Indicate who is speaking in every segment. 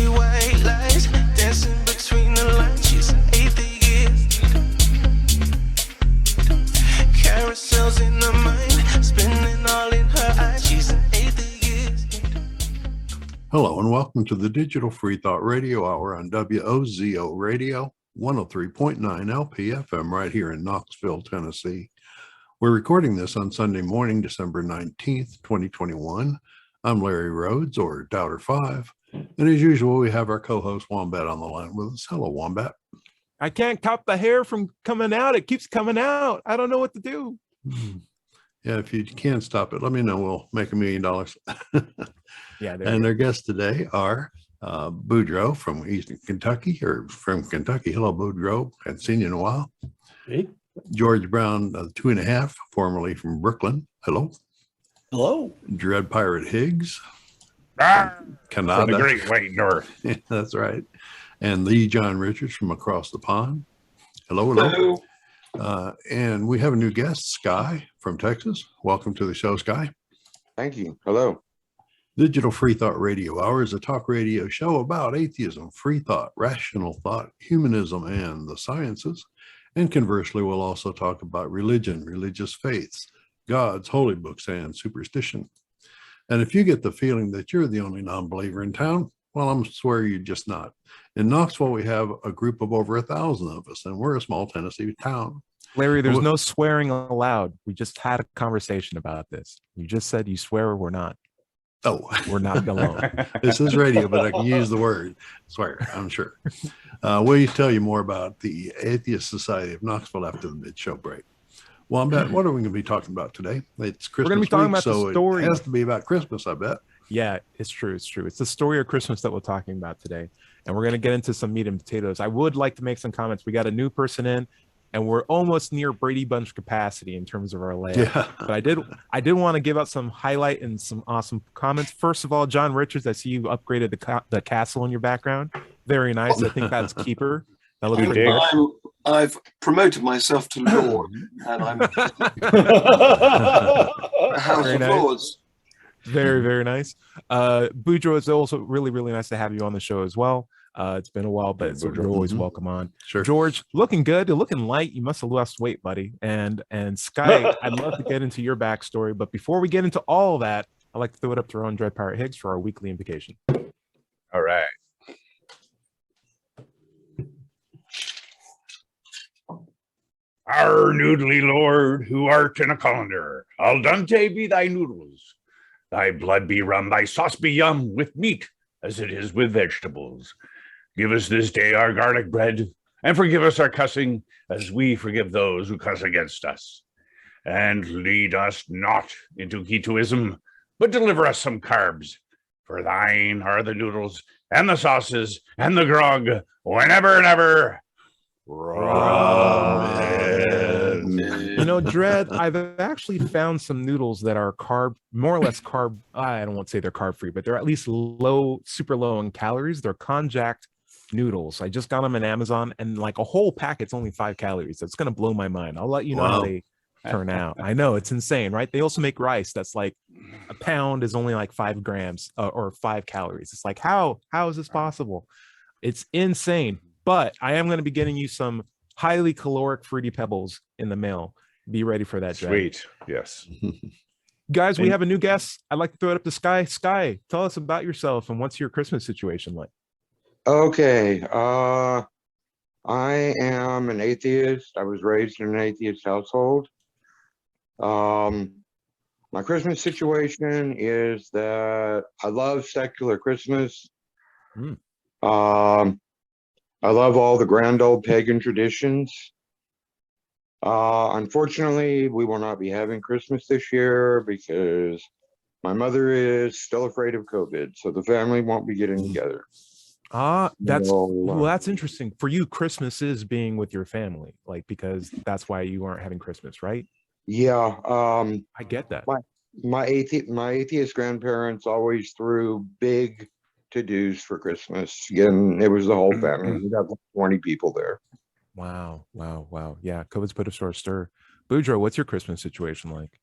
Speaker 1: see white lies dancing between the lines. She's an atheist. Carousels in her mind, spinning all in her eyes. She's an atheist.
Speaker 2: Hello and welcome to the Digital Freethought Radio Hour on WOZO Radio, 103.9 LPFM right here in Knoxville, Tennessee. We're recording this on Sunday morning, December 19th, 2021. I'm Larry Rhodes, or Doubter5, and as usual, we have our co-host Wombat on the line with us. Hello, Wombat.
Speaker 3: I can't cop the hair from coming out. It keeps coming out. I don't know what to do.
Speaker 2: Yeah, if you can't stop it, let me know. We'll make $1 million.
Speaker 3: Yeah.
Speaker 2: And our guests today are Boudreaux from Eastern Kentucky, or from Kentucky. Hello, Boudreaux. Hadn't seen you in a while.
Speaker 4: Hey.
Speaker 2: George Brown, 2.5, formerly from Brooklyn. Hello.
Speaker 4: Hello.
Speaker 2: Dread Pirate Higgs.
Speaker 5: From
Speaker 2: Canada.
Speaker 5: the Great White North.
Speaker 2: Yeah, that's right. And Lee John Richards from across the pond. Hello. And we have a new guest, Sky from Texas. Welcome to the show, Sky.
Speaker 6: Thank you. Hello.
Speaker 2: Digital Freethought Radio Hour is a talk radio show about atheism, free thought, rational thought, humanism, and the sciences. And conversely, we'll also talk about religion, religious faiths, gods, holy books, and superstition. And if you get the feeling that you're the only non-believer in town, well, I'm swear you're just not. In Knoxville, we have a group of over 1,000 of us, and we're a small Tennessee town.
Speaker 3: Larry, there's no swearing allowed. We just had a conversation about this. You just said you swear or we're not.
Speaker 2: Oh,
Speaker 3: We're not alone.
Speaker 2: this is radio, but I can use the word swear, I'm sure. We'll tell you more about the Atheist Society of Knoxville after the mid-show break. Wombat, what are we going to be talking about today? It's Christmas
Speaker 3: We're going to be talking
Speaker 2: week,
Speaker 3: about
Speaker 2: so
Speaker 3: the story.
Speaker 2: it has to be about Christmas, I bet.
Speaker 3: Yeah, it's true. It's true. It's the story of Christmas that we're talking about today. And we're going to get into some meat and potatoes. I would like to make some comments. We got a new person in, and we're almost near Brady Bunch capacity in terms of our layout.
Speaker 2: Yeah.
Speaker 3: But I did want to give out some highlight and some awesome comments. First of all, John Richards, I see you upgraded the castle in your background. Very nice. I think that's keeper. That looks pretty good.
Speaker 4: I've promoted myself to Lord, and I'm House
Speaker 3: Very
Speaker 4: of
Speaker 3: nice.
Speaker 4: Lords.
Speaker 3: Very, very nice. Boudreaux, it's also really, really nice to have you on the show as well. It's been a while, but you're always welcome on.
Speaker 2: Sure.
Speaker 3: George, looking good. You're looking light. You must have lost weight, buddy. And Sky, I'd love to get into your backstory, but before we get into all that, I'd like to throw it up to our own Dread Pirate Higgs for our weekly invocation.
Speaker 5: All right. Our noodly lord, who art in a colander, al dente be thy noodles. Thy blood be rum, thy sauce be yum, with meat as it is with vegetables. Give us this day our garlic bread, and forgive us our cussing, as we forgive those who cuss against us. And lead us not into ketoism, but deliver us some carbs. For thine are the noodles, and the sauces, and the grog, whenever and ever.
Speaker 3: You know, Dread, I've actually found some noodles that are more or less carb. I don't want to say they're carb free, but they're at least super low in calories. They're conjacked noodles. I just got them on Amazon, and like a whole packet's only 5 calories. It's going to blow my mind. I'll let you know how they turn out. I know, it's insane, right? They also make rice that's like a pound is only like 5 grams or 5 calories. It's like, how is this possible? It's insane. But I am going to be getting you some highly caloric Fruity Pebbles in the mail. Be ready for that, Dread.
Speaker 5: Sweet. Yes.
Speaker 3: Guys, we have a new guest. I'd like to throw it up to Sky. Sky, tell us about yourself and what's your Christmas situation like?
Speaker 6: Okay. I am an atheist. I was raised in an atheist household. My Christmas situation is that I love secular Christmas. I love all the grand old pagan traditions. Unfortunately, we will not be having Christmas this year because my mother is still afraid of COVID, so the family won't be getting together.
Speaker 3: That's interesting. For you, Christmas is being with your family, like, because that's why you aren't having Christmas, right?
Speaker 6: Yeah.
Speaker 3: I get that.
Speaker 6: My atheist grandparents always threw big to-dos for Christmas. Again, it was the whole family. We got like 20 people there.
Speaker 3: Wow. Yeah, COVID's put us to our stir. Boudreaux, what's your Christmas situation like?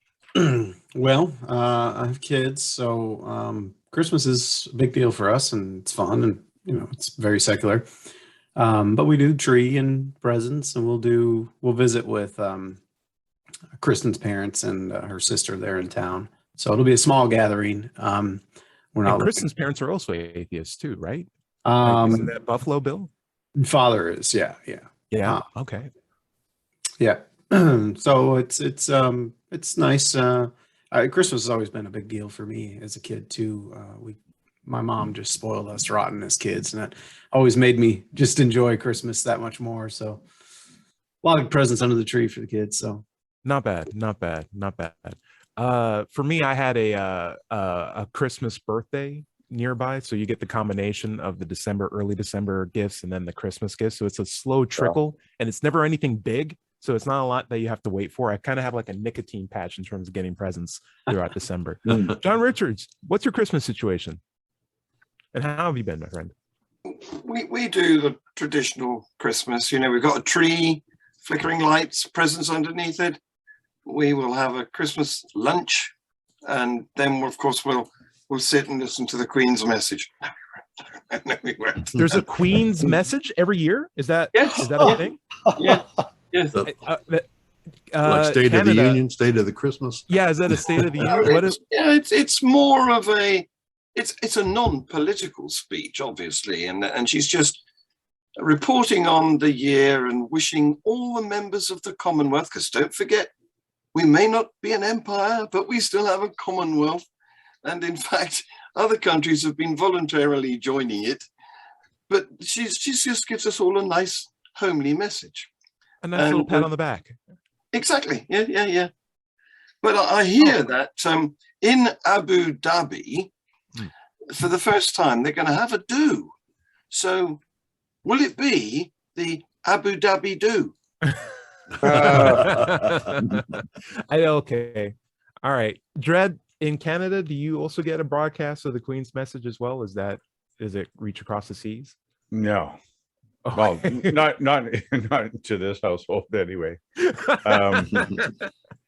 Speaker 4: Well, I have kids, so Christmas is a big deal for us, and it's fun, and
Speaker 7: it's very secular. But we do tree and presents, and we'll visit with Kristen's parents and her sister there in town. So it'll be a small gathering. We're not.
Speaker 3: And Kristen's parents are also atheists too, right? Isn't that Buffalo Bill?
Speaker 7: Father is, yeah.
Speaker 3: Okay.
Speaker 7: Yeah. So it's nice. Christmas has always been a big deal for me as a kid too. My mom just spoiled us rotten as kids, and that always made me just enjoy Christmas that much more. So a lot of presents under the tree for the kids. So
Speaker 3: not bad. For me, I had a Christmas birthday nearby, so you get the combination of the early December gifts and then the Christmas gifts. So it's a slow trickle, and it's never anything big. So it's not a lot that you have to wait for. I kind of have like a nicotine patch in terms of getting presents throughout December. John Richards, what's your Christmas situation? And how have you been, my friend?
Speaker 4: We do the traditional Christmas. We've got a tree, flickering lights, presents underneath it. We will have a Christmas lunch, and then of course we'll sit and listen to the Queen's message.
Speaker 3: There's a Queen's message every year? Is that a thing?
Speaker 4: Yeah. Yes.
Speaker 2: Like State Canada, of the Union, State of the Christmas.
Speaker 3: Yeah, is that a State of the Union?
Speaker 4: It's more of it's a non-political speech, obviously, and she's just reporting on the year and wishing all the members of the Commonwealth, because don't forget, we may not be an empire, but we still have a Commonwealth, and in fact, other countries have been voluntarily joining it. But she just gives us all a nice homely message.
Speaker 3: A nice little pat on the back.
Speaker 4: Exactly. Yeah. But I hear that in Abu Dhabi, for the first time, they're going to have a do. So will it be the Abu Dhabi do?
Speaker 3: Okay. All right. Dread, in Canada, do you also get a broadcast of the Queen's message as well? Does it reach across the seas?
Speaker 5: No. Well, not to this household anyway.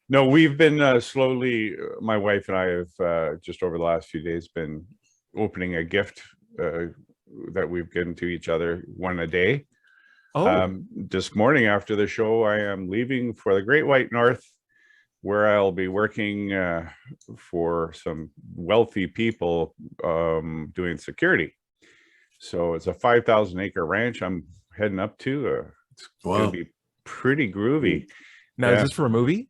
Speaker 5: No, we've been slowly, my wife and I have just over the last few days been opening a gift that we've given to each other, one a day. This morning after the show, I am leaving for the Great White North, where I'll be working for some wealthy people doing security. So it's a 5,000 acre ranch I'm heading up to. It's going to be pretty groovy.
Speaker 3: Now, is this for a movie?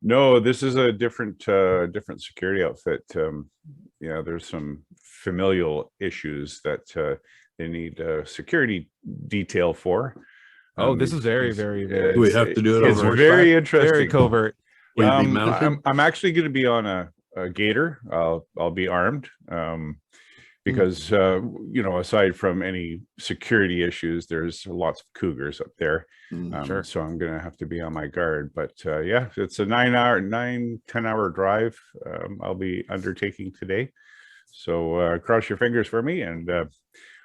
Speaker 5: No, this is a different security outfit. There's some familial issues that they need security detail for.
Speaker 3: This is very, very, very.
Speaker 2: Do we have to do it?
Speaker 5: It's very interesting.
Speaker 3: Very covert.
Speaker 5: I'm actually going to be on a gator. I'll be armed. Because aside from any security issues, there's lots of cougars up there.
Speaker 3: Sure.
Speaker 5: So I'm going to have to be on my guard. But it's a 10-hour drive I'll be undertaking today. So cross your fingers for me, and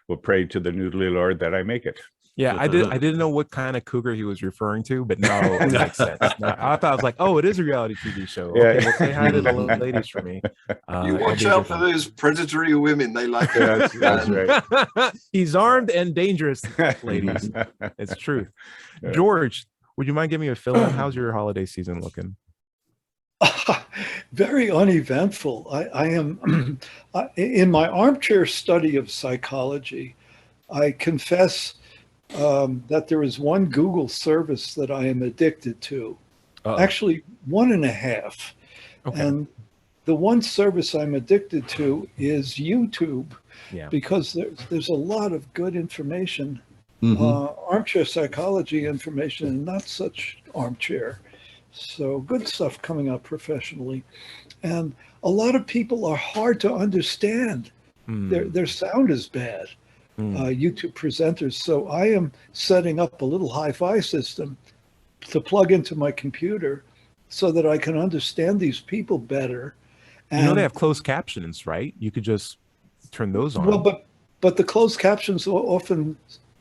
Speaker 5: we'll pray to the noodly Lord that I make it.
Speaker 3: Yeah, I didn't know what kind of cougar he was referring to, but no, it makes sense. No, I thought I was like, it is a reality TV show. Okay, well, say hi to the ladies for me.
Speaker 4: You watch out for those predatory women. They like it.
Speaker 5: That's right.
Speaker 3: He's armed and dangerous, ladies. It's truth. Yeah. George, would you mind giving me a fill-in? How's your holiday season looking?
Speaker 8: Very uneventful. I am in my armchair study of psychology. I confess that there is one Google service that I am addicted to. Actually, 1.5. Okay. And the one service I'm addicted to is YouTube, because there's a lot of good information, armchair psychology information, and not such armchair. So good stuff coming up professionally. And a lot of people are hard to understand. Their sound is bad. YouTube presenters. So I am setting up a little hi-fi system to plug into my computer so that I can understand these people better. And
Speaker 3: they have closed captions, right? You could just turn those on.
Speaker 8: Well, but the closed captions often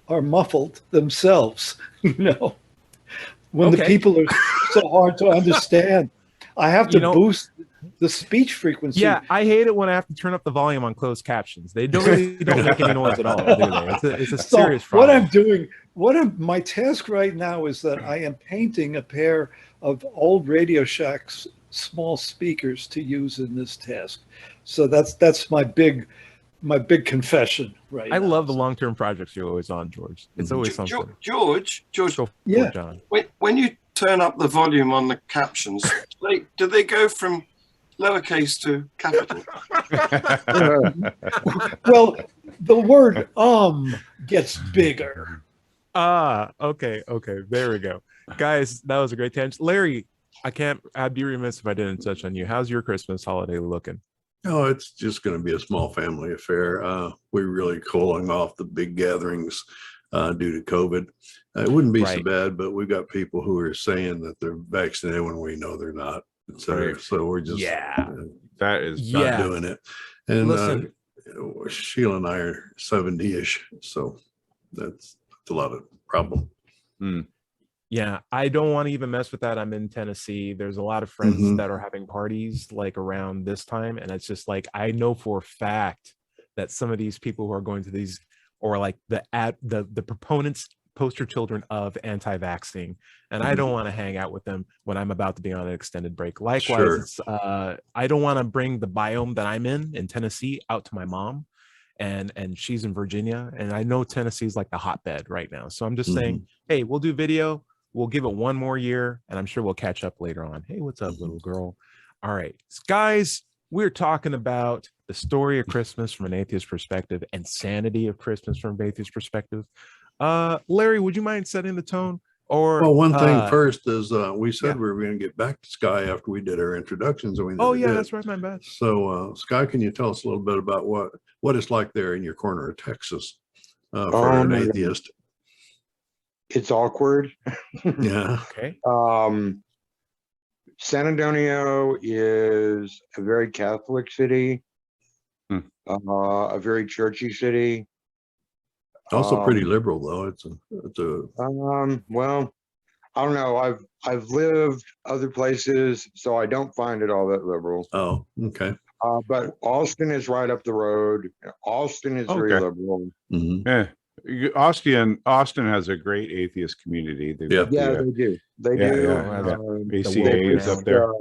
Speaker 8: are muffled themselves, when the people are so hard to understand. I have to boost the speech frequency.
Speaker 3: Yeah, I hate it when I have to turn up the volume on closed captions. They don't make any noise at all, do they? It's a serious problem.
Speaker 8: What I'm doing, my task right now is that I am painting a pair of old Radio Shack's small speakers to use in this task. So that's my big confession right now.
Speaker 3: I love the long-term projects you're always on, George. It's always something.
Speaker 4: George,
Speaker 8: yeah.
Speaker 3: John.
Speaker 4: When you turn up the volume on the captions, do they go from lowercase to capital?
Speaker 8: Well, the word gets bigger.
Speaker 3: Okay. There we go. Guys, that was a great tangent. Larry, I'd be remiss if I didn't touch on you. How's your Christmas holiday looking?
Speaker 2: No, it's just going to be a small family affair. We're really calling off the big gatherings due to COVID. It wouldn't be so bad, but we've got people who are saying that they're vaccinated when we know they're not, etc.
Speaker 5: Right.
Speaker 2: So we're just
Speaker 5: that is
Speaker 2: not doing it. And
Speaker 3: listen,
Speaker 2: Sheila and I are 70-ish, so that's a lot of problem.
Speaker 3: Yeah, I don't want to even mess with that. I'm in Tennessee. There's a lot of friends that are having parties like around this time. And it's just like, I know for a fact that some of these people who are going to these, or like the proponents, poster children of anti-vaxxing. And I don't want to hang out with them when I'm about to be on an extended break. Likewise, I don't want to bring the biome that I'm in Tennessee out to my mom. And she's in Virginia. And I know Tennessee's like the hotbed right now. So I'm just saying, hey, we'll do video. We'll give it one more year, and I'm sure we'll catch up later on. Hey, what's up, little girl? All right, guys, we're talking about the story of Christmas from an atheist perspective and sanity of Christmas from an atheist perspective. Larry, would you mind setting the tone? Or
Speaker 2: well, one thing first is we said we were going to get back to Sky after we did our introductions. And we never did.
Speaker 3: That's right, my bad.
Speaker 2: So, Sky, can you tell us a little bit about what it's like there in your corner of Texas for an atheist?
Speaker 6: It's awkward.
Speaker 2: Yeah.
Speaker 3: Okay.
Speaker 6: San Antonio is a very Catholic city, a very churchy city.
Speaker 2: Also pretty liberal, though. It's a.
Speaker 6: Well, I don't know. I've lived other places, so I don't find it all that liberal.
Speaker 2: Oh, okay.
Speaker 6: But Austin is right up the road. Austin is very liberal.
Speaker 5: Yeah. Austin has a great atheist community.
Speaker 6: They do. They do.
Speaker 5: ACA is up there.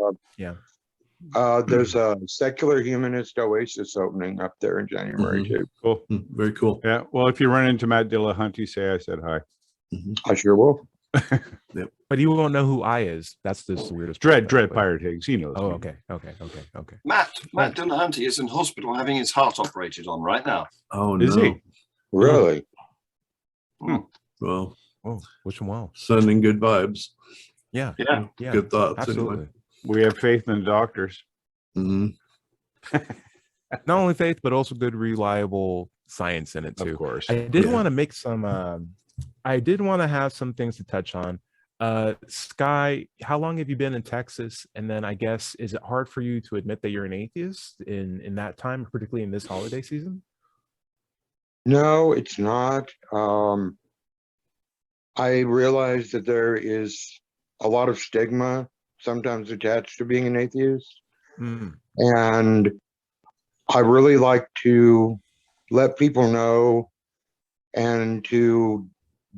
Speaker 6: There's a secular humanist oasis opening up there in January too.
Speaker 5: Cool.
Speaker 2: Very cool.
Speaker 5: Yeah. Well, if you run into Matt Dillahunty, say I said hi.
Speaker 6: I sure will.
Speaker 2: Yep.
Speaker 3: But he won't know who I is. That's just the weirdest.
Speaker 5: Dread Pirate Higgs. He knows.
Speaker 3: Oh,
Speaker 5: me.
Speaker 3: okay.
Speaker 4: Matt Dillahunty is in hospital having his heart operated on right now.
Speaker 2: Oh,
Speaker 5: is he?
Speaker 6: Really?
Speaker 2: Well,
Speaker 3: which one? Wow.
Speaker 2: Sending good vibes.
Speaker 3: Yeah.
Speaker 2: Good thoughts.
Speaker 3: Absolutely.
Speaker 2: Anyway.
Speaker 5: We have faith in the doctors.
Speaker 3: Not only faith, but also good, reliable science in it too.
Speaker 5: Of course.
Speaker 3: I did want to make some. I did want to have some things to touch on. Sky, how long have you been in Texas? And then I guess, is it hard for you to admit that you're an atheist in that time, particularly in this holiday season?
Speaker 6: No, it's not. I realize that there is a lot of stigma sometimes attached to being an atheist. And I really like to let people know and to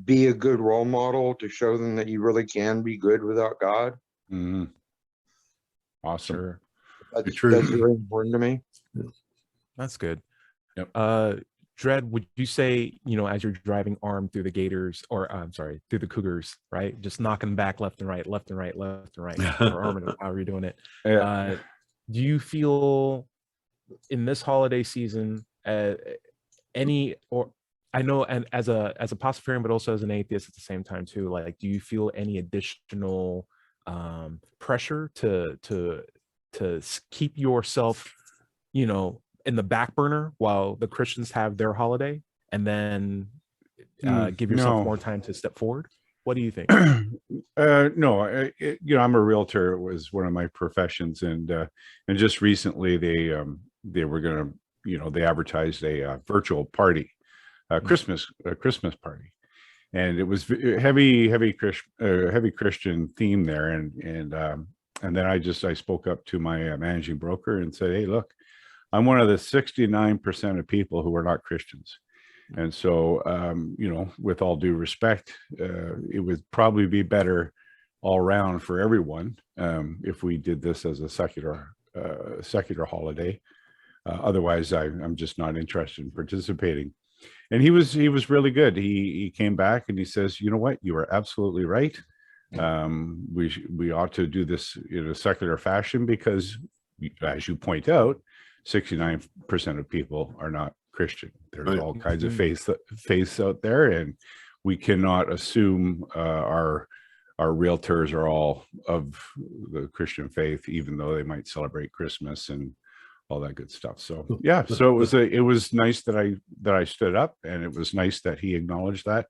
Speaker 6: be a good role model to show them that you really can be good without God.
Speaker 5: Awesome.
Speaker 6: That's very important to me.
Speaker 3: That's good.
Speaker 5: Yep.
Speaker 3: Dread, would you say, as you're driving armed through the gators, or I'm sorry, through the cougars, right? Just knocking back left and right, or arming, however you're doing it. Do you feel in this holiday season, I know, and as a Pastafarian, but also as an atheist at the same time too, like, do you feel any additional pressure to keep yourself, in the back burner while the Christians have their holiday, and then give yourself more time to step forward? What do you think?
Speaker 5: No, I'm a realtor. It was one of my professions, and just recently they were gonna, they advertised a virtual party, Christmas party, and it was heavy Christian theme there, and then I spoke up to my managing broker and said, hey, look, I'm one of the 69% of people who are not Christians. And so, with all due respect, it would probably be better all around for everyone if we did this as a secular holiday. Otherwise, I'm just not interested in participating. And he was really good. He came back and he says, you know what, you are absolutely right. We ought to do this in a secular fashion because, as you point out, 69% of people are not Christian. There's all kinds of faiths out there, and we cannot assume our realtors are all of the Christian faith, even though they might celebrate Christmas and all that good stuff. So yeah, so it was nice that I stood up, and it was nice that he acknowledged that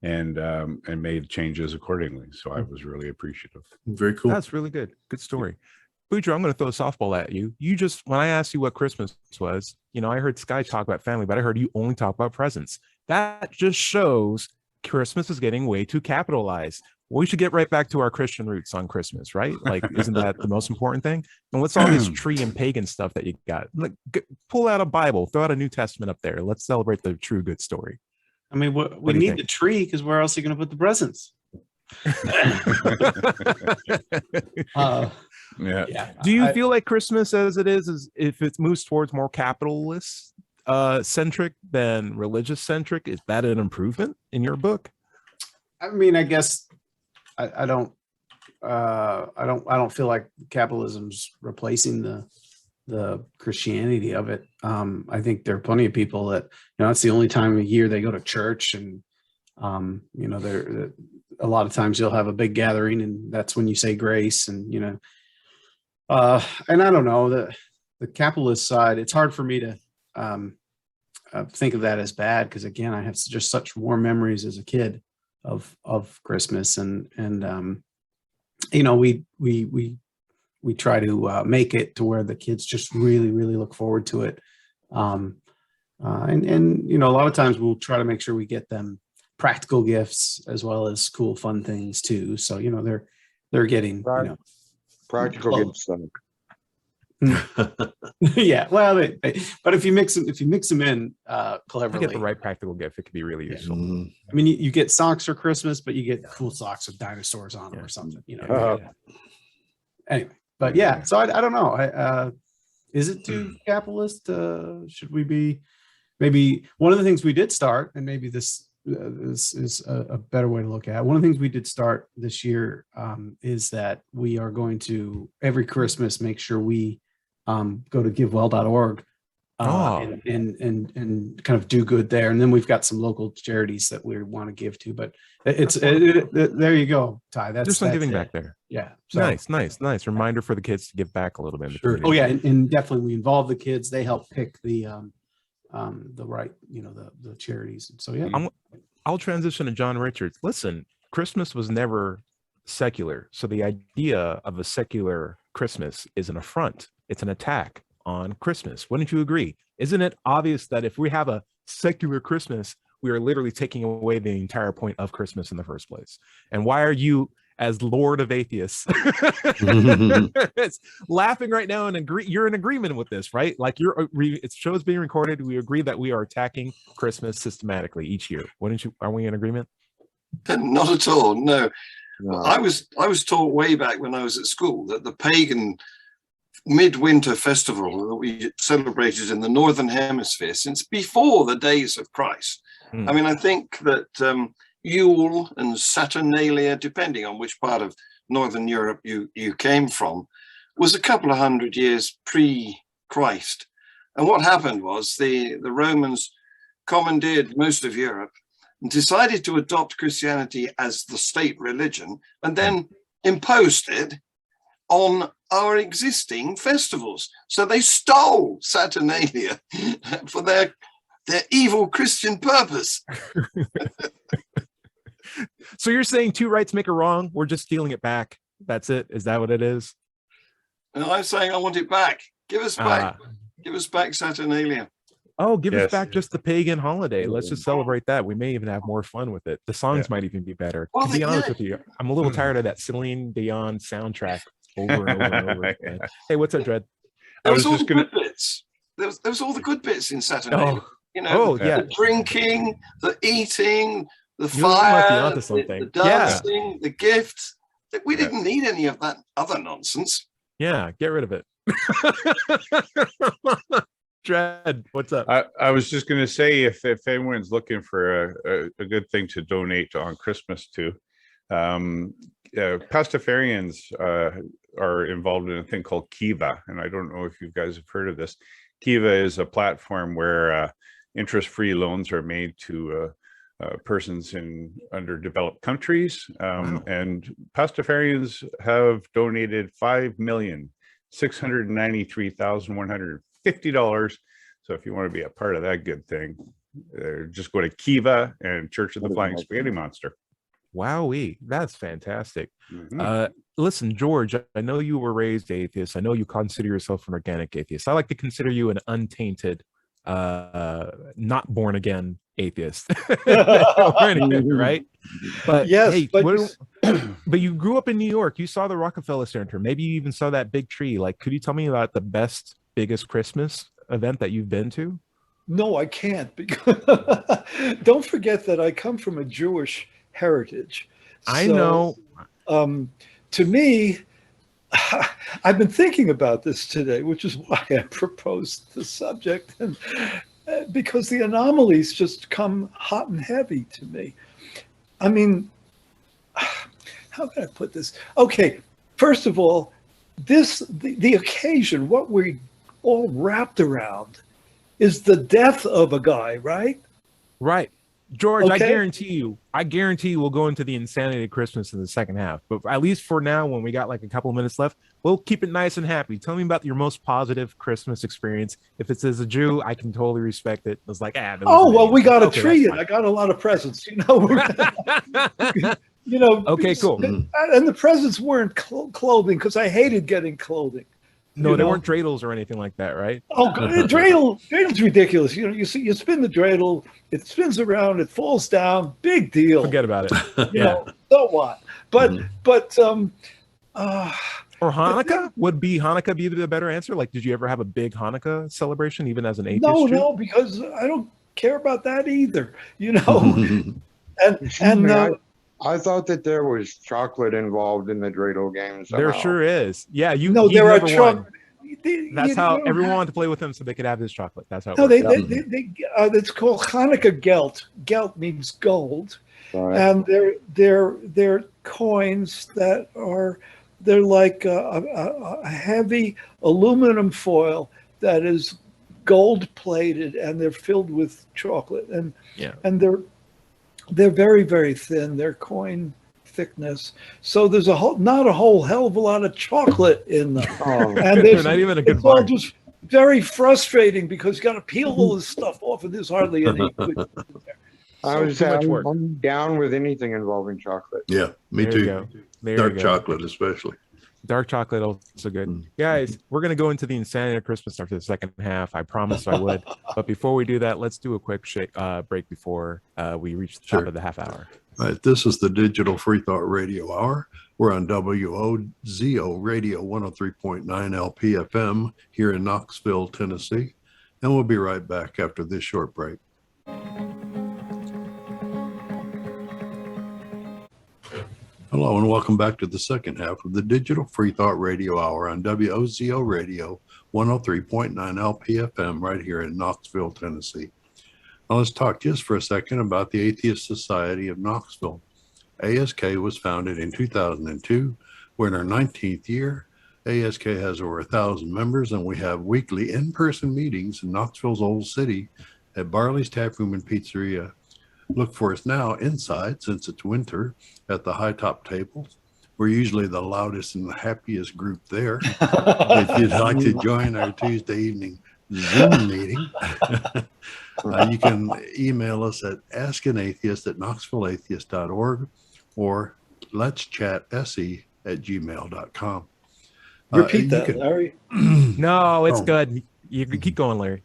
Speaker 5: and made changes accordingly. So I was really appreciative.
Speaker 2: Very cool.
Speaker 3: That's really good. Good story. Boudreaux, I'm going to throw a softball at you. When I asked you what Christmas was, I heard Sky talk about family, but I heard you only talk about presents. That just shows Christmas is getting way too capitalized. We should get right back to our Christian roots on Christmas, right? Like, isn't that the most important thing? And what's all this tree and pagan stuff that you got? Like, pull out a Bible, throw out a New Testament up there. Let's celebrate the true good story.
Speaker 7: I mean, we need the tree because where else are you going to put the presents?
Speaker 3: Yeah. Do you feel like Christmas as it is if it moves towards more capitalist centric than religious centric, is that an improvement in your book?
Speaker 7: I mean, I guess I don't feel like capitalism's replacing the Christianity of it. I think there are plenty of people that, that's the only time of year they go to church, and there a lot of times you'll have a big gathering, and that's when you say grace, and and I don't know, the capitalist side, it's hard for me to think of that as bad, because again, I have just such warm memories as a kid of Christmas, and we try to make it to where the kids just really, really look forward to it. And a lot of times we'll try to make sure we get them practical gifts as well as cool, fun things too. So, they're getting,
Speaker 6: practical gifts.
Speaker 7: Yeah. Well, but if you mix them in cleverly,
Speaker 3: you get the right practical gift, it could be really useful.
Speaker 7: I mean, you get socks for Christmas, but you get cool socks with dinosaurs on them or something, Anyway, but yeah, so I don't know. Is it too capitalist? Should we be? Maybe one of the things we did start, and maybe this is a better way to look at it. One of the things we did start this year is that we are going to every Christmas make sure we go to givewell.org and kind of do good there. And then we've got some local charities that we want to give to, but there you go, Ty. There's
Speaker 3: some giving back there.
Speaker 7: Yeah.
Speaker 3: So, nice reminder for the kids to give back a little bit.
Speaker 7: Sure. Oh yeah. And definitely we involve the kids. They help pick the right, the charities. So yeah.
Speaker 3: I'll transition to John Richards. Listen, Christmas was never secular. So the idea of a secular Christmas is an affront. It's an attack on Christmas. Wouldn't you agree? Isn't it obvious that if we have a secular Christmas, we are literally taking away the entire point of Christmas in the first place? And why are you, as Lord of Atheists, laughing right now and agree? You're in agreement with this, right? Like it's shows being recorded. We agree that we are attacking Christmas systematically each year. Wouldn't you? Are we in agreement?
Speaker 4: Not at all. No. I was taught way back when I was at school that the pagan midwinter festival that we celebrated in the Northern Hemisphere since before the days of Christ. I mean, I think that Yule and Saturnalia, depending on which part of Northern Europe you came from, was a couple of hundred years pre-Christ. And what happened was the Romans commandeered most of Europe and decided to adopt Christianity as the state religion, and then imposed it on our existing festivals. So they stole Saturnalia for their evil Christian purpose.
Speaker 3: So you're saying two rights make a wrong? We're just stealing it back. That's it? Is that what it is?
Speaker 4: And I'm saying I want it back. Give us back. Give us back Saturnalia.
Speaker 3: Oh, give us back just the pagan holiday. Let's just celebrate that. We may even have more fun with it. The songs might even be better.
Speaker 4: Well,
Speaker 3: to be honest with you, I'm a little tired of that Celine Dion soundtrack over and over and over again. Hey, what's up, Dred?
Speaker 4: There was all the good bits. There was all the good bits in Saturday. You know, the drinking, the eating, the fire, the dancing, the gifts. We didn't need any of that other nonsense.
Speaker 3: Yeah, get rid of it. Dred, what's up?
Speaker 5: I was just going to say, if anyone's looking for a good thing to donate on Christmas to, Pastafarians are involved in a thing called Kiva, and I don't know if you guys have heard of this. Kiva is a platform where interest-free loans are made to persons in underdeveloped countries, and Pastafarians have donated $5,693,150. So if you want to be a part of that good thing, just go to Kiva and Church of the Flying Spaghetti Monster.
Speaker 3: Wowee, that's fantastic. Listen, George, I know you were raised atheist. I know you consider yourself an organic atheist. I like to consider you an untainted, not born again atheist. Right? But
Speaker 8: yes,
Speaker 3: hey, but you grew up in New York. You saw the Rockefeller Center. Maybe you even saw that big tree. Like, could you tell me about the biggest Christmas event that you've been to?
Speaker 8: No, I can't, because don't forget that I come from a Jewish heritage.
Speaker 3: I know.
Speaker 8: To me, I've been thinking about this today, which is why I proposed the subject, and because the anomalies just come hot and heavy to me. I mean, how can I put this? Okay, first of all, the occasion, what we all wrapped around, is the death of a guy, right?
Speaker 3: Right. George, okay. I guarantee you we'll go into the insanity of Christmas in the second half. But at least for now, when we got like a couple of minutes left, we'll keep it nice and happy. Tell me about your most positive Christmas experience. If it's as a Jew, I can totally respect it. It's like,
Speaker 8: we got a tree and I got a lot of presents. You know,
Speaker 3: Okay, cool.
Speaker 8: And the presents weren't clothing, because I hated getting clothing.
Speaker 3: No, they weren't dreidels or anything like that, right?
Speaker 8: Oh, dreidel's ridiculous. You know, you spin the dreidel, it spins around, it falls down, big deal.
Speaker 3: Forget about it.
Speaker 8: You know, so what? But
Speaker 3: or Hanukkah? Would Hanukkah be the better answer? Like, did you ever have a big Hanukkah celebration, even as an atheist?
Speaker 8: No, because I don't care about that either. You know,
Speaker 6: I thought that there was chocolate involved in the dreidel games.
Speaker 3: There sure is. Yeah,
Speaker 8: there are chocolate.
Speaker 3: That's how everyone wanted to play with him, so they could have his chocolate. That's how.
Speaker 8: It's called Hanukkah gelt. Gelt means gold, right. And they're coins that they're like a heavy aluminum foil that is gold plated, and they're filled with chocolate, and they're very, very thin. They're coin thickness. So there's not a whole hell of a lot of chocolate in them. And
Speaker 3: they're not even a good
Speaker 8: bar. It's all just very frustrating, because you got to peel all this stuff off, and there's hardly any.
Speaker 6: I'm down with anything involving chocolate.
Speaker 2: Yeah, me too. Dark chocolate, especially.
Speaker 3: Dark chocolate also good. Guys, we're going to go into the insanity of Christmas after the second half. I promised I would. But before we do that, let's do a quick break before we reach the top of the half hour.
Speaker 2: All right, this is the Digital Freethought Radio Hour. We're on WOZO Radio 103.9 LPFM here in Knoxville, Tennessee. And we'll be right back after this short break. Hello and welcome back to the second half of the Digital Freethought Radio Hour on WOZO Radio 103.9 LPFM right here in Knoxville, Tennessee. Now let's talk just for a second about the Atheist Society of Knoxville. ASK was founded in 2002. We're in our 19th year. ASK has over 1,000 members, and we have weekly in-person meetings in Knoxville's Old City at Barley's Tap Room and Pizzeria. Look for us now inside, since it's winter, at the high top tables. We're usually the loudest and the happiest group there. If you'd like to join our Tuesday evening Zoom meeting, you can email us at askanatheist@knoxvilleatheist.org or let'schatsE@gmail.com.
Speaker 8: Repeat that, Larry.
Speaker 3: No, it's good. You can keep going, Larry.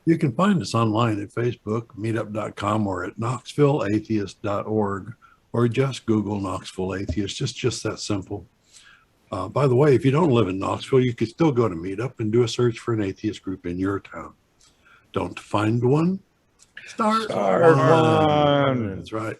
Speaker 2: You can find us online at Facebook, meetup.com, or at knoxvilleatheist.org, or just Google Knoxville Atheist. Just that simple. By the way, if you don't live in Knoxville, you can still go to Meetup and do a search for an atheist group in your town. Don't find one? Start one. That's right.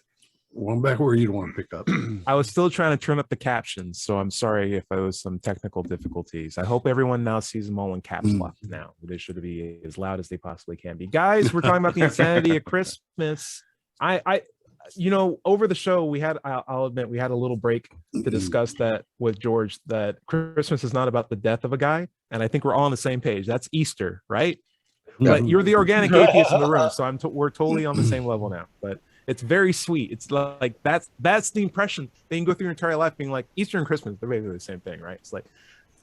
Speaker 2: One back where you'd want to pick up.
Speaker 3: I was still trying to turn up the captions, so I'm sorry if there was some technical difficulties. I hope everyone now sees them all in caps lock now. They should be as loud as they possibly can be. Guys, we're talking about the insanity of Christmas. Over the show, I'll admit, we had a little break to discuss that with George, that Christmas is not about the death of a guy. And I think we're all on the same page. That's Easter, right? But you're the organic atheist in the room, so we're totally on the same level now. But it's very sweet. It's like that's the impression that you can go through your entire life being like Easter and Christmas, they're basically the same thing, right? It's like,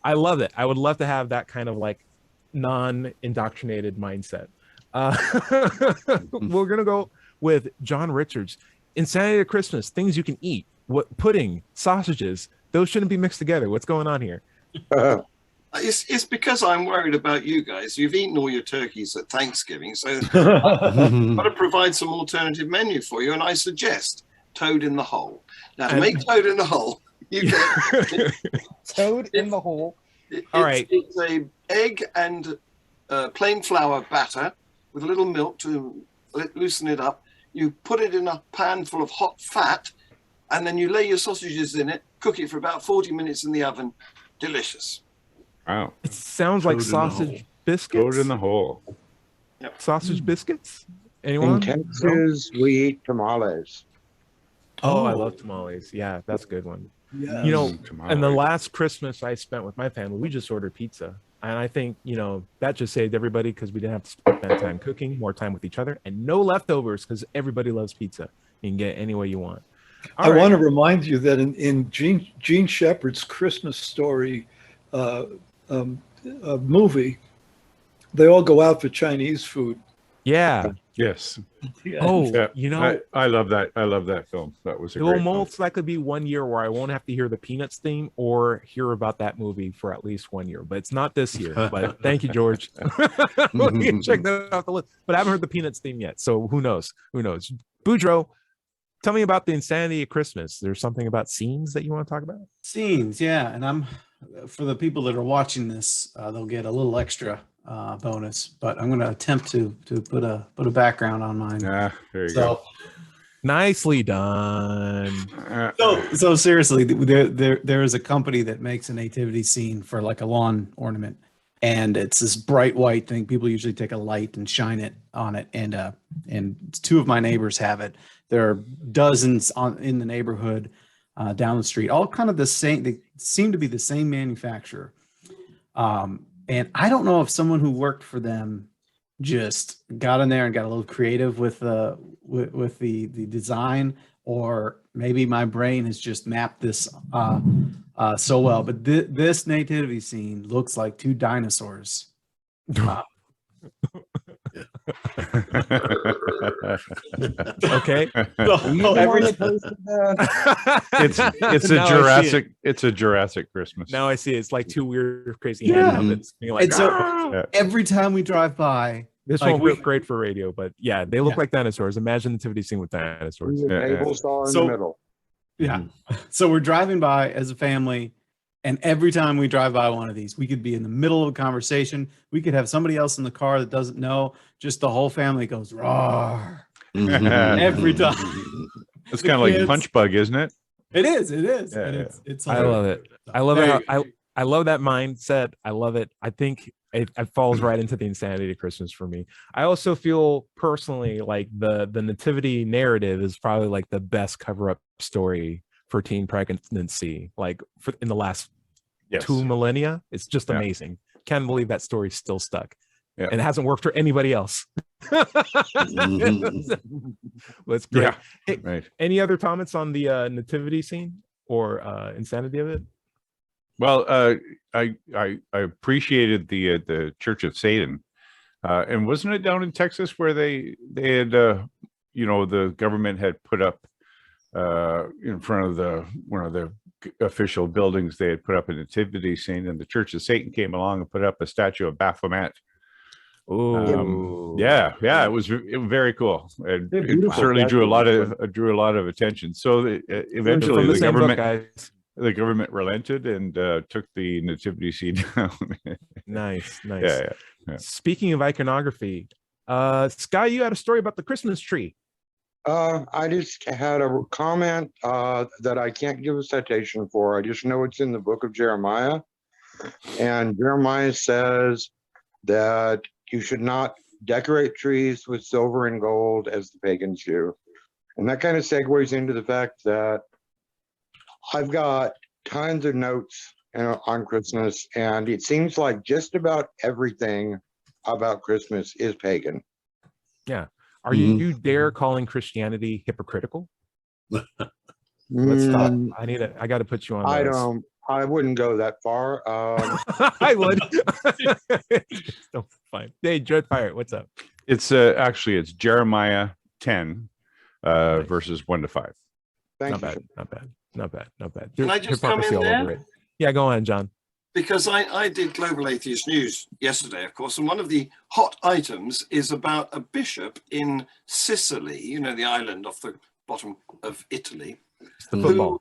Speaker 3: I love it. I would love to have that kind of like non-indoctrinated mindset. We're gonna go with John Richards. Insanity of Christmas, things you can eat. What pudding, sausages, those shouldn't be mixed together. What's going on here?
Speaker 4: It's because I'm worried about you guys. You've eaten all your turkeys at Thanksgiving, so I've got to provide some alternative menu for you. And I suggest toad in the hole. Now, to make toad in the hole, you get
Speaker 3: toad in the hole.
Speaker 4: All right. It's a egg and plain flour batter with a little milk to loosen it up. You put it in a pan full of hot fat, and then you lay your sausages in it, cook it for about 40 minutes in the oven. Delicious.
Speaker 5: Wow.
Speaker 3: It sounds like sausage biscuits.
Speaker 5: Toad in the hole.
Speaker 4: Yep.
Speaker 3: Sausage biscuits? Anyone?
Speaker 6: In Texas, we eat tamales.
Speaker 3: Oh, I love tamales. Yeah, that's a good one.
Speaker 8: Yeah.
Speaker 3: And the last Christmas I spent with my family, we just ordered pizza. And I think, that just saved everybody because we didn't have to spend time cooking, more time with each other, and no leftovers because everybody loves pizza. You can get it any way you want.
Speaker 8: I want to remind you that in Gene Shepherd's Christmas Story movie, they all go out for Chinese food.
Speaker 3: Yeah.
Speaker 5: Yes.
Speaker 8: Yeah.
Speaker 3: Oh,
Speaker 5: yeah. I love that. I love that film. That was a
Speaker 3: it
Speaker 5: great
Speaker 3: will most likely be 1 year where I won't have to hear the Peanuts theme or hear about that movie for at least 1 year. But it's not this year. But thank you, George. We can check that off the list. But I haven't heard the Peanuts theme yet. So who knows? Who knows? Boudreaux, tell me about the insanity of Christmas. There's something about scenes that you want to talk about?
Speaker 7: Scenes, yeah. And for the people that are watching this, they'll get a little extra bonus, but I'm going to attempt to put a background on mine.
Speaker 5: There you go.
Speaker 3: Nicely done.
Speaker 7: So seriously, there is a company that makes a nativity scene for like a lawn ornament, and it's this bright white thing. People usually take a light and shine it on it, and two of my neighbors have it. There are dozens in the neighborhood down the street, all kind of the same. They seem to be the same manufacturer. And I don't know if someone who worked for them just got in there and got a little creative with the design, or maybe my brain has just mapped this so well. But this nativity scene looks like two dinosaurs.
Speaker 3: Okay.
Speaker 5: It's a Jurassic Christmas.
Speaker 3: Now I see it's like two weird crazy hand puppets being like,
Speaker 7: and so every time we drive by,
Speaker 3: this won't work great for radio, but yeah, they look like dinosaurs. Imagine the nativity scene with dinosaurs.
Speaker 6: Tables all in the middle.
Speaker 7: Yeah. So we're driving by as a family, and every time we drive by one of these, we could be in the middle of a conversation. We could have somebody else in the car that doesn't know. Just the whole family goes roar every time.
Speaker 5: It's kind of like Punch Bug, isn't it?
Speaker 7: It is. It is.
Speaker 5: Yeah,
Speaker 7: and it's
Speaker 3: I love it. I love it. I love that mindset. I love it. I think it falls right into the insanity of Christmas for me. I also feel personally like the nativity narrative is probably like the best cover-up story for teen pregnancy, like in the last 2 millennia. It's just amazing. Can't believe that story's still stuck. Yeah. And it hasn't worked for anybody else. That's great.
Speaker 5: Yeah.
Speaker 3: Hey,
Speaker 5: right.
Speaker 3: Any other comments on the nativity scene or insanity of it?
Speaker 5: Well, I appreciated the Church of Satan, and wasn't it down in Texas where they had the government had put up in front of one of the official buildings, they had put up a nativity scene, and the Church of Satan came along and put up a statue of Baphomet. It was very cool, and it certainly drew a lot of attention. So eventually the government, the government relented and took the nativity scene down.
Speaker 3: Nice.
Speaker 5: Yeah.
Speaker 3: Speaking of iconography, Sky, you had a story about the Christmas tree.
Speaker 6: I just had a comment that I can't give a citation for. I just know it's in the book of Jeremiah. And Jeremiah says that you should not decorate trees with silver and gold as the pagans do. And that kind of segues into the fact that I've got tons of notes on Christmas, and it seems like just about everything about Christmas is pagan.
Speaker 3: Yeah. Are you dare calling Christianity hypocritical? Let's stop. I got to put you on.
Speaker 6: I wouldn't go that far.
Speaker 3: I would. Fine. Hey, Dread Pirate, what's up?
Speaker 5: It's actually it's Jeremiah 10, verses 1-5.
Speaker 3: Not bad.
Speaker 4: Can I just come in there?
Speaker 3: Yeah, go on, John.
Speaker 4: Because I did Global Atheist News yesterday, of course, and one of the hot items is about a bishop in Sicily, you know, the island off the bottom of Italy, who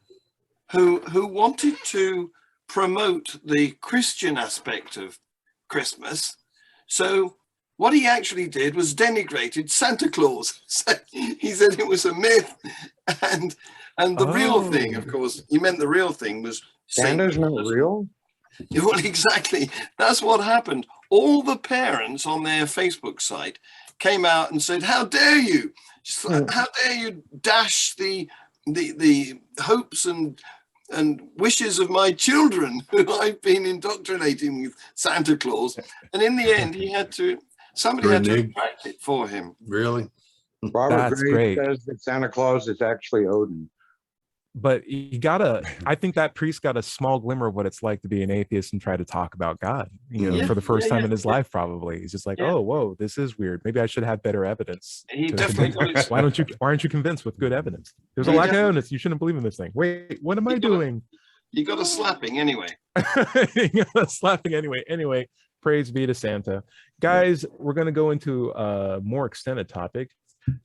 Speaker 4: wanted to promote the Christian aspect of Christmas. So what he actually did was denigrated Santa Claus. So he said it was a myth, and the real thing, of course, he meant the real thing was
Speaker 6: Santa's not real.
Speaker 4: Well, exactly. That's what happened. All the parents on their Facebook site came out and said, "How dare you? How dare you dash the hopes and wishes of my children who I've been indoctrinating with Santa Claus?" And in the end, somebody had to retract it for him.
Speaker 2: Really?
Speaker 6: Robert Gray says that Santa Claus is actually Odin.
Speaker 3: But I think that priest got a small glimmer of what it's like to be an atheist and try to talk about God, for the first time in his life, probably. He's just like, oh, whoa, this is weird. Maybe I should have better evidence.
Speaker 4: He definitely got
Speaker 3: Why aren't you convinced with good evidence? There's a lack of evidence. You shouldn't believe in this thing. Wait, what am I doing?
Speaker 4: You got a slapping anyway.
Speaker 3: Anyway, praise be to Santa. Guys, we're going to go into a more extended topic.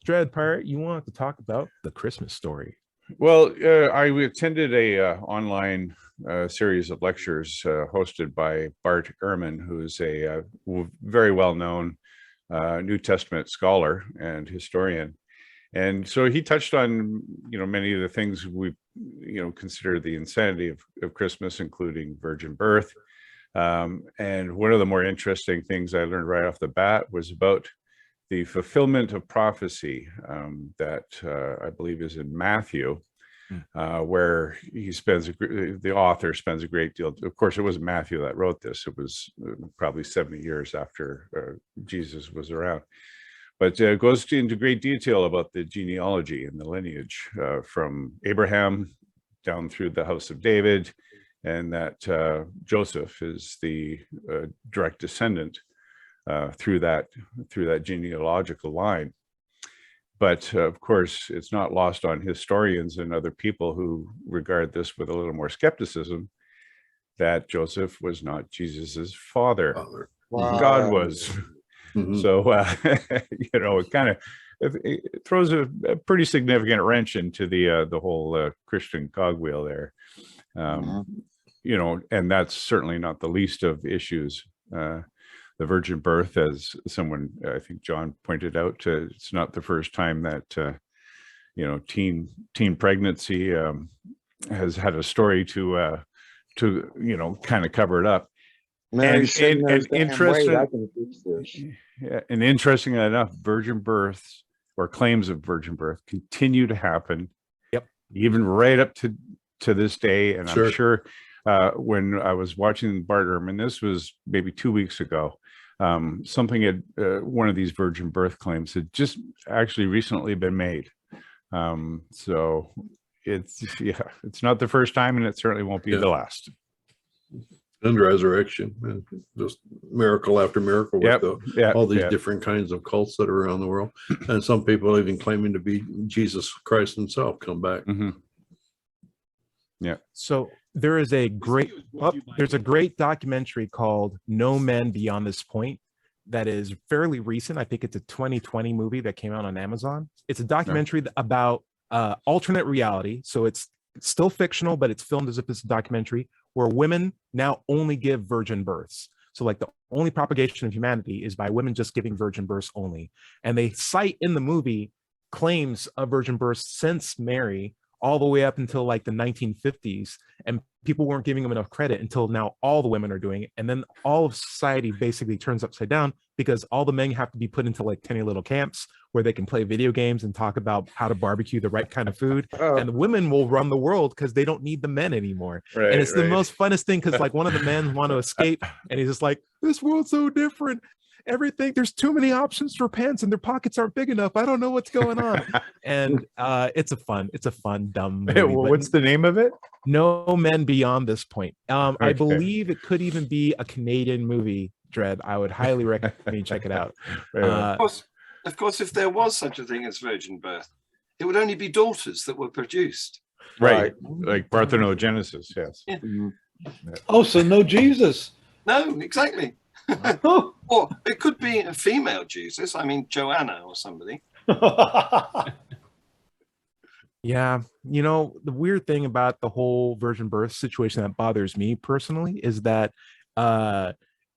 Speaker 3: Dread Pirate, you want to talk about the Christmas story.
Speaker 5: Well, I attended a online series of lectures hosted by Bart Ehrman, who's a very well-known New Testament scholar and historian. And so he touched on, many of the things we, consider the insanity of Christmas, including virgin birth. And one of the more interesting things I learned right off the bat was about the fulfillment of prophecy that I believe is in Matthew, where the author spends a great deal. Of course, it wasn't Matthew that wrote this. It was probably 70 years after Jesus was around. But it goes into great detail about the genealogy and the lineage from Abraham down through the house of David, and that Joseph is the direct descendant through that genealogical line. But of course, it's not lost on historians and other people who regard this with a little more skepticism that Joseph was not Jesus's father. Wow. God was. Mm-hmm. So, it throws a pretty significant wrench into the whole Christian cogwheel there. And that's certainly not the least of issues. The virgin birth, as someone, I think John pointed out, it's not the first time that, teen pregnancy has had a story to kind of cover it up. And interesting enough, virgin births or claims of virgin birth continue to happen.
Speaker 3: Yep.
Speaker 5: Even right up to this day. And sure. I'm sure when I was watching Bart Ehrman, this was maybe 2 weeks ago, one of these virgin birth claims had just actually recently been made. So it's not the first time, and it certainly won't be the last.
Speaker 2: And resurrection, and just miracle after miracle with all these different kinds of cults that are around the world, and some people even claiming to be Jesus Christ himself come back.
Speaker 5: Mm-hmm. Yeah.
Speaker 3: So there is a great documentary called No Men Beyond This Point that is fairly recent. I think it's a 2020 movie that came out on Amazon. It's a documentary about alternate reality. So it's still fictional, but it's filmed as if it's a documentary, where women now only give virgin births. So like the only propagation of humanity is by women just giving virgin births only. And they cite in the movie claims of virgin births since Mary all the way up until like the 1950s. And people weren't giving them enough credit until now all the women are doing it. And then all of society basically turns upside down because all the men have to be put into like tiny little camps where they can play video games and talk about how to barbecue the right kind of food. And the women will run the world because they don't need the men anymore. And it's the most funnest thing because like one of the men want to escape and he's just like, this world's so different. Everything, there's too many options for pants and their pockets aren't big enough. I don't know what's going on. And it's a fun dumb movie.
Speaker 5: What's the name of it?
Speaker 3: No Men Beyond This Point. I believe it could even be a Canadian movie, Dread. I would highly recommend you check it out.
Speaker 4: Of course, if there was such a thing as virgin birth, it would only be daughters that were produced.
Speaker 5: Right. Like parthenogenesis, yes.
Speaker 4: Yeah.
Speaker 8: Oh, so no Jesus.
Speaker 4: No, exactly. Or it could be a female Jesus. I mean, Joanna or somebody.
Speaker 3: Yeah. You know, the weird thing about the whole virgin birth situation that bothers me personally is that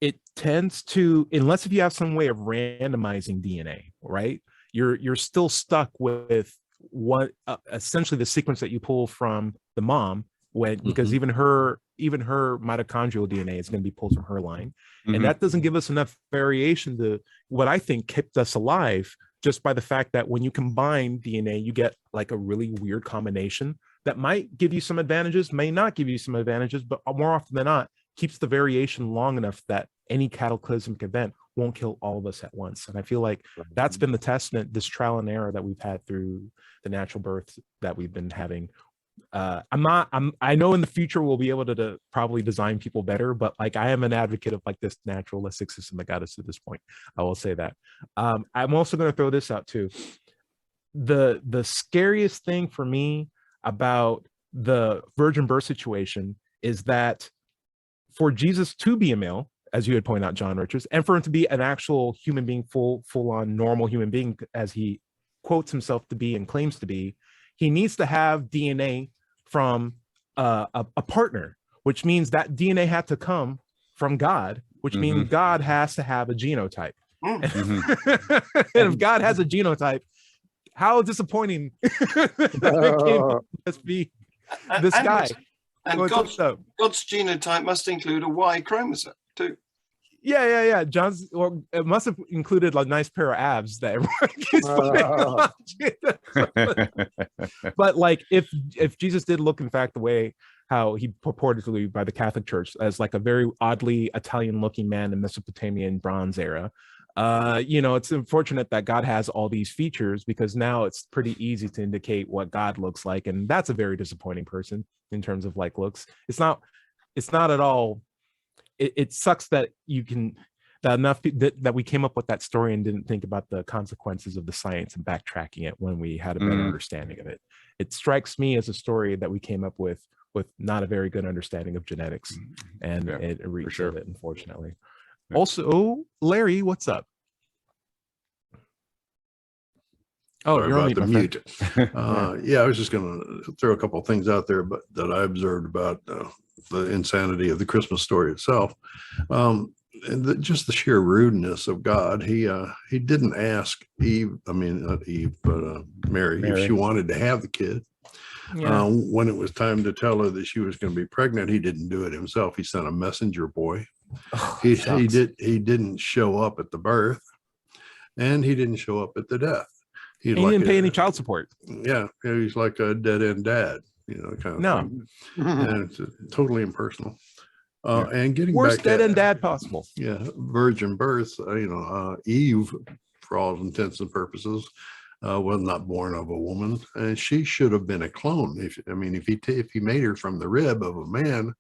Speaker 3: it tends to, unless if you have some way of randomizing DNA, right? You're still stuck with what essentially the sequence that you pull from the mom because even her mitochondrial DNA is going to be pulled from her line. And that doesn't give us enough variation to what I think kept us alive, just by the fact that when you combine DNA, you get like a really weird combination that might give you some advantages, may not give you some advantages, but more often than not, keeps the variation long enough that any cataclysmic event won't kill all of us at once. And I feel like that's been the testament, this trial and error that we've had through the natural births that we've been having. I know in the future we'll be able to probably design people better, but like I am an advocate of like this naturalistic system that got us to this point. I will say that. I'm also going to throw this out too. The scariest thing for me about the virgin birth situation is that for Jesus to be a male, as you had pointed out, John Richards, and for him to be an actual human being, full on normal human being, as he quotes himself to be and claims to be, he needs to have DNA from a partner, which means that DNA had to come from God, which means God has to have a genotype. And if God has a genotype, how disappointing must be this guy.
Speaker 4: And God's genotype must include a Y chromosome too.
Speaker 3: Yeah. John's, well, it must have included a nice pair of abs that everyone keeps But like, if Jesus did look, in fact, the way how he purportedly by the Catholic Church as like a very oddly Italian-looking man in Mesopotamian Bronze era, it's unfortunate that God has all these features because now it's pretty easy to indicate what God looks like, and that's a very disappointing person in terms of like looks. It's not at all. It sucks that that we came up with that story and didn't think about the consequences of the science and backtracking it when we had a better understanding of it. It strikes me as a story that we came up with not a very good understanding of genetics, and it reached it, unfortunately. Yeah. Also, Larry, what's up? Oh,
Speaker 2: sorry, you're on the mute. Yeah, I was just going to throw a couple of things out there, but that I observed about the insanity of the Christmas story itself, and just the sheer rudeness of God. He didn't ask Eve, not Eve, but Mary, if she wanted to have the kid. Yeah. When it was time to tell her that she was going to be pregnant, he didn't do it himself. He sent a messenger boy. He didn't show up at the birth, and he didn't show up at the death.
Speaker 3: He didn't pay any child support.
Speaker 2: Yeah, he's like a dead-end dad, kind of thing. And it's totally impersonal. And getting
Speaker 3: worst
Speaker 2: back
Speaker 3: dead-end dad possible.
Speaker 2: Yeah, virgin birth. Eve, for all intents and purposes, was not born of a woman, and she should have been a clone. If he made her from the rib of a man,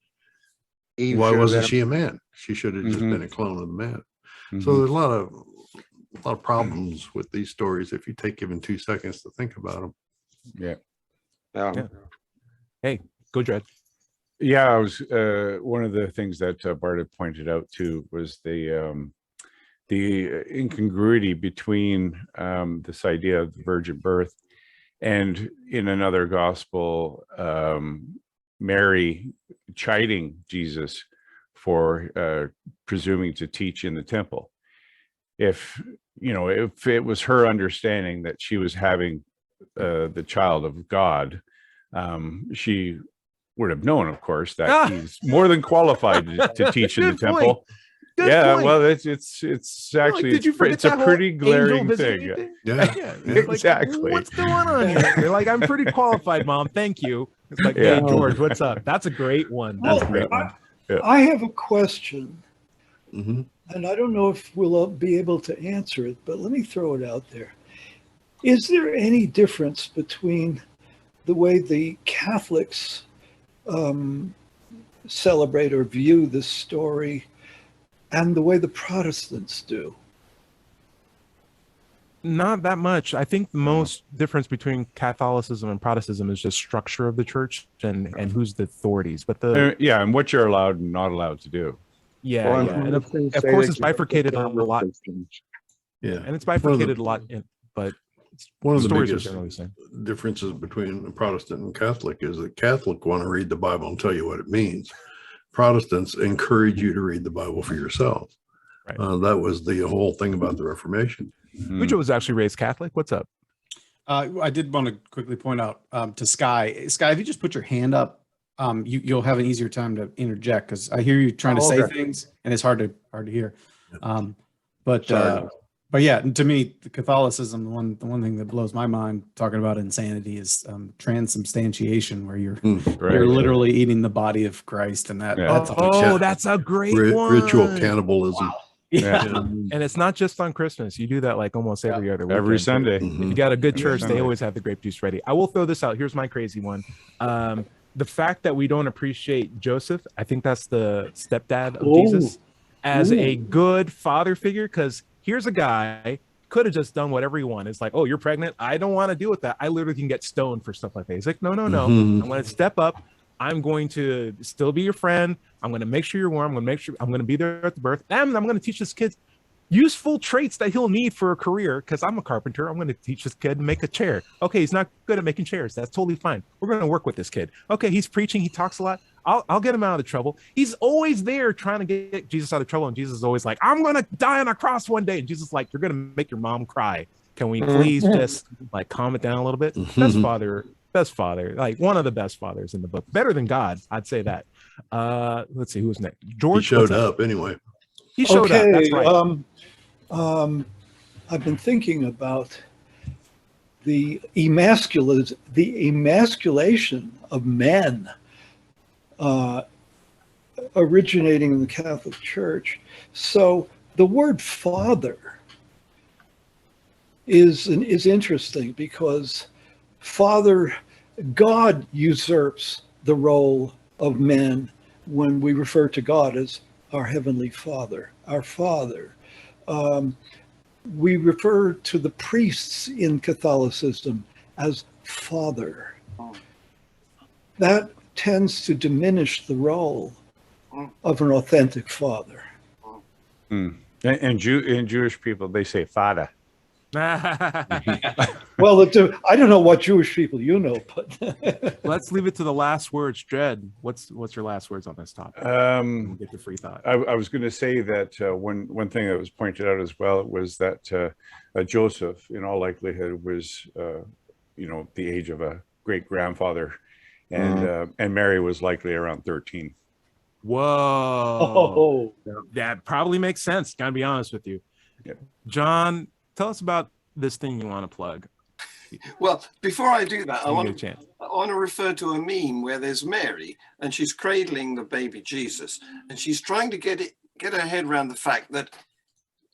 Speaker 2: Eve why wasn't she a man? She should have just been a clone of the man. So there's a lot of problems with these stories if you take even 2 seconds to think about them.
Speaker 3: Yeah. Hey, go Dread.
Speaker 5: Yeah, I was one of the things that Bart had pointed out too was the incongruity between this idea of the virgin birth And in another gospel, Mary chiding Jesus for presuming to teach in the temple. If it was her understanding that she was having the child of God, she would have known, of course, that he's more than qualified to teach in the temple.
Speaker 3: Good point.
Speaker 5: Well, it's actually
Speaker 3: did you forget
Speaker 5: it's a
Speaker 3: that whole
Speaker 5: pretty
Speaker 3: angel
Speaker 5: glaring
Speaker 3: visiting
Speaker 5: thing.
Speaker 2: Yeah.
Speaker 3: Like,
Speaker 5: Exactly.
Speaker 3: what's going on here? They're like, I'm pretty qualified, Mom. Thank you. It's like, hey, George, what's up? That's a great one. That's a great one.
Speaker 8: I have a question,
Speaker 2: Mm-hmm.
Speaker 8: and I don't know if we'll be able to answer it, but let me throw it out there. Is there any difference between the way the Catholics celebrate or view this story and the way the Protestants do?
Speaker 3: Not that much. I think the most difference between Catholicism and Protestantism is just structure of the church and who's the authorities. But
Speaker 5: and what you're allowed and not allowed to do.
Speaker 3: And of course it's bifurcated a lot.
Speaker 2: Yeah,
Speaker 3: and it's bifurcated a lot. But
Speaker 2: one of the
Speaker 3: stories
Speaker 2: biggest
Speaker 3: are generally the same.
Speaker 2: differences between Protestant and Catholic is that Catholic want to read the Bible and tell you what it means. Protestants encourage you to read the Bible for yourself.
Speaker 3: Right.
Speaker 2: That was the whole thing about the Reformation.
Speaker 3: Ujo was actually raised Catholic. What's up?
Speaker 7: I did want to quickly point out to Sky. Sky, if you just put your hand up, you'll have an easier time to interject because I hear you trying to say things and it's hard to hear. But yeah, to me, the Catholicism, the one thing that blows my mind talking about insanity is transubstantiation, where you're literally eating the body of Christ, and that's
Speaker 3: a great one.
Speaker 2: Ritual cannibalism.
Speaker 7: Wow.
Speaker 3: Yeah. And it's not just on Christmas. You do that like almost every other weekend.
Speaker 5: Every Sunday.
Speaker 3: If you got a good church, they always have the grape juice ready. I will throw this out. Here's my crazy one. The fact that we don't appreciate Joseph, I think that's the stepdad of Jesus, as a good father figure, because here's a guy could have just done whatever he wanted. It's like, oh, you're pregnant. I don't want to deal with that. I literally can get stoned for stuff like that. He's like, no. I'm going to step up. I'm going to still be your friend. I'm going to make sure you're warm. I'm going to be there at the birth. And I'm going to teach this kid useful traits that he'll need for a career, because I'm a carpenter. I'm going to teach this kid to make a chair. Okay, he's not good at making chairs. That's totally fine. We're going to work with this kid. Okay, he's preaching. He talks a lot. I'll get him out of the trouble. He's always there trying to get Jesus out of trouble. And Jesus is always like, I'm going to die on a cross one day. And Jesus is like, you're going to make your mom cry. Can we please just like calm it down a little bit? Best father, like one of the best fathers in the book. Better than God, I'd say that. Let's see, who's next? George
Speaker 2: He showed up anyway.
Speaker 3: He showed up. That's right.
Speaker 8: I've been thinking about the emasculation of men originating in the Catholic Church. So the word father is interesting, because God usurps the role of men when we refer to God as our Heavenly Father, our Father. We refer to the priests in Catholicism as Father. That tends to diminish the role of an authentic father.
Speaker 5: And in Jewish people, they say Father.
Speaker 8: Well, I don't know what Jewish people you know, but
Speaker 3: let's leave it to the last words. Dred, what's your last words on this topic? We'll get to free thought.
Speaker 5: I was going to say that one thing that was pointed out as well was that Joseph, in all likelihood, was the age of a great grandfather, and Mary was likely around 13.
Speaker 3: Whoa! That probably makes sense. Gotta be honest with you, John. Tell us about this thing you want to plug.
Speaker 4: Well, before I do that, I want to refer to a meme where there's Mary and she's cradling the baby Jesus, and she's trying to get her head around the fact that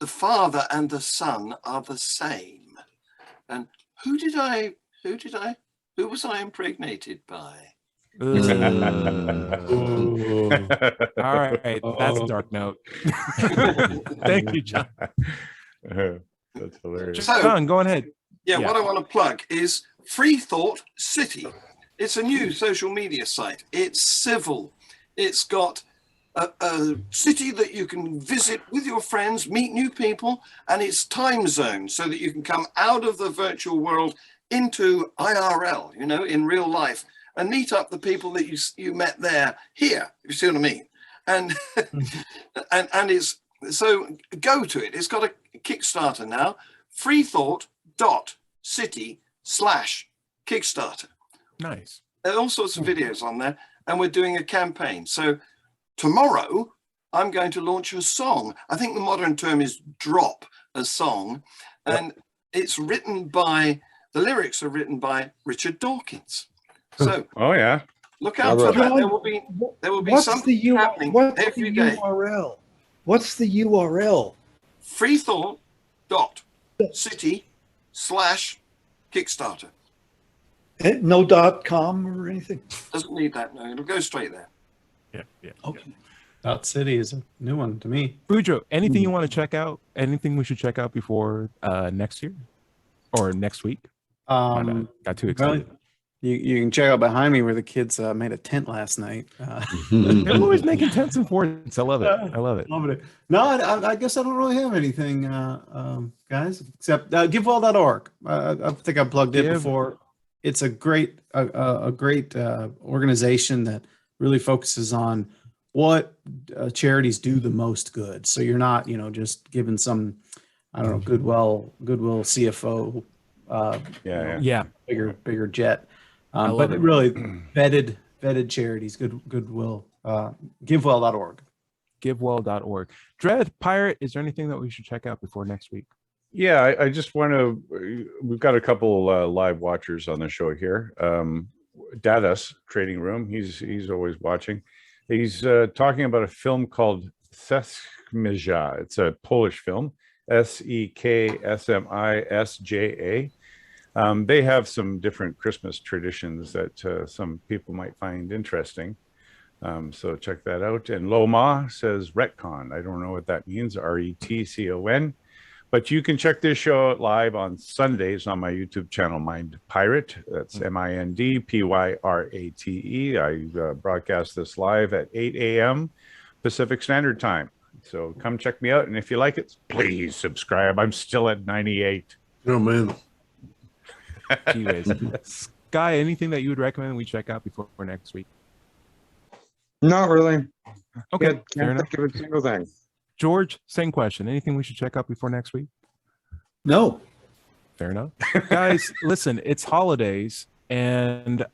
Speaker 4: the Father and the Son are the same. And who was I impregnated by?
Speaker 3: All right, that's a dark note. Thank you, John.
Speaker 5: That's hilarious.
Speaker 4: So,
Speaker 3: John, go ahead.
Speaker 4: Yeah, what I want to plug is Freethought City. It's a new social media site. It's civil. It's got a city that you can visit with your friends, meet new people, and it's time zone so that you can come out of the virtual world into IRL, in real life, and meet up the people that you met there here. You see what I mean? And and it's so go to it. It's got a Kickstarter now. Freethought.city/Kickstarter.
Speaker 3: Nice.
Speaker 4: There are all sorts of videos on there, and we're doing a campaign. So tomorrow, I'm going to launch a song. I think the modern term is drop a song, and it's written by. The lyrics are written by Richard Dawkins. So, look out for that. There will be something happening every day.
Speaker 8: URL? What's the URL?
Speaker 4: Freethought.city/Kickstarter.
Speaker 8: No .com or anything?
Speaker 4: Doesn't need that. No, it'll go straight there.
Speaker 3: Yeah.
Speaker 8: Okay.
Speaker 7: .city is a new one to me.
Speaker 3: Bujo, anything you want to check out? Anything we should check out before next year or next week? Got too excited.
Speaker 7: Well, you can check out behind me where the kids made a tent last night.
Speaker 3: They're always making tents and forts. I love it.
Speaker 7: Loving it. No, I guess I don't really have anything, guys, except givewell.org. I think I plugged it before. It's a great organization that really focuses on what charities do the most good. So you're not, just giving some, Goodwill CFO. Bigger jet. But it really vetted charities, Goodwill, givewell.org.
Speaker 3: Givewell.org. Dread Pirate, is there anything that we should check out before next week?
Speaker 5: Yeah, I just want to. We've got a couple live watchers on the show here. Dadas Trading Room. He's always watching. He's talking about a film called Sekmija. It's a Polish film. Seksmisja. They have some different Christmas traditions that some people might find interesting. So check that out. And Loma says retcon. I don't know what that means, RETCON. But you can check this show out live on Sundays on my YouTube channel, Mind Pirate. That's MINDPYRATE. I broadcast this live at 8 a.m. Pacific Standard Time. So come check me out. And if you like it, please subscribe. I'm still at 98.
Speaker 2: Oh, man.
Speaker 3: Anyways, Sky, anything that you would recommend we check out before next week?
Speaker 6: Not really.
Speaker 3: Okay, fair enough.
Speaker 6: Think of a single thing.
Speaker 3: George, same question. Anything we should check out before next week?
Speaker 8: No.
Speaker 3: Fair enough. Guys, listen, it's holidays, and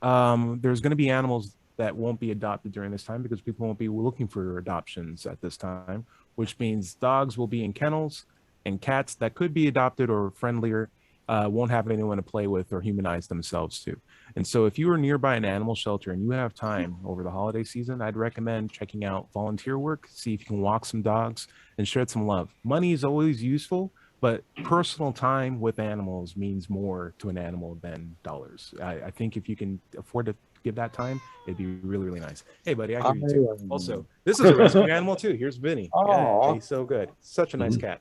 Speaker 3: there's going to be animals that won't be adopted during this time because people won't be looking for adoptions at this time, which means dogs will be in kennels, and cats that could be adopted or friendlier won't have anyone to play with or humanize themselves to. And so if you are nearby an animal shelter and you have time over the holiday season, I'd recommend checking out volunteer work, see if you can walk some dogs and shed some love. Money is always useful, but personal time with animals means more to an animal than dollars. I think if you can afford to give that time, it'd be really, really nice. Hey, buddy, I hear you too. Also, this is a rescue animal too. Here's Vinny. Yeah, he's so good. Such a nice cat.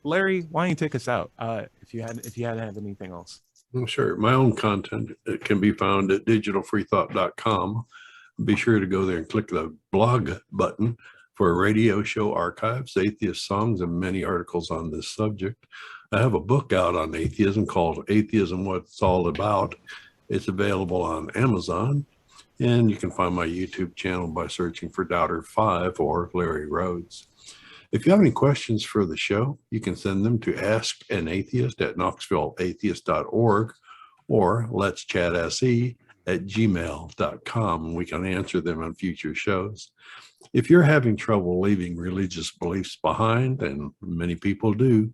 Speaker 3: Larry, why don't you take us out if you hadn't have anything else?
Speaker 2: Well, sure. My own content can be found at digitalfreethought.com. Be sure to go there and click the blog button for radio show archives, atheist songs, and many articles on this subject. I have a book out on atheism called Atheism, What It's All About. It's available on Amazon, and you can find my YouTube channel by searching for Doubter 5 or Larry Rhodes. If you have any questions for the show, you can send them to askanatheist@knoxvilleatheist.org or letschatse@gmail.com. We can answer them on future shows. If you're having trouble leaving religious beliefs behind, and many people do,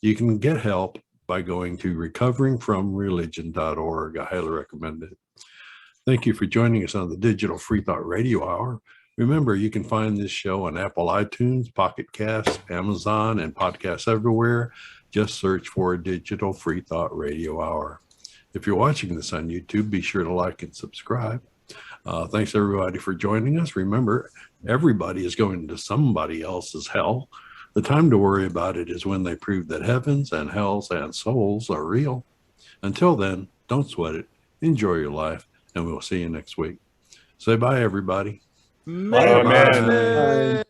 Speaker 2: you can get help by going to recoveringfromreligion.org. I highly recommend it. Thank you for joining us on the Digital Freethought Radio Hour. Remember, you can find this show on Apple iTunes, Pocket Casts, Amazon, and podcasts everywhere. Just search for Digital Freethought Radio Hour. If you're watching this on YouTube, be sure to like and subscribe. Thanks, everybody, for joining us. Remember, everybody is going to somebody else's hell. The time to worry about it is when they prove that heavens and hells and souls are real. Until then, don't sweat it. Enjoy your life, and we'll see you next week. Say bye, everybody.
Speaker 3: Amen.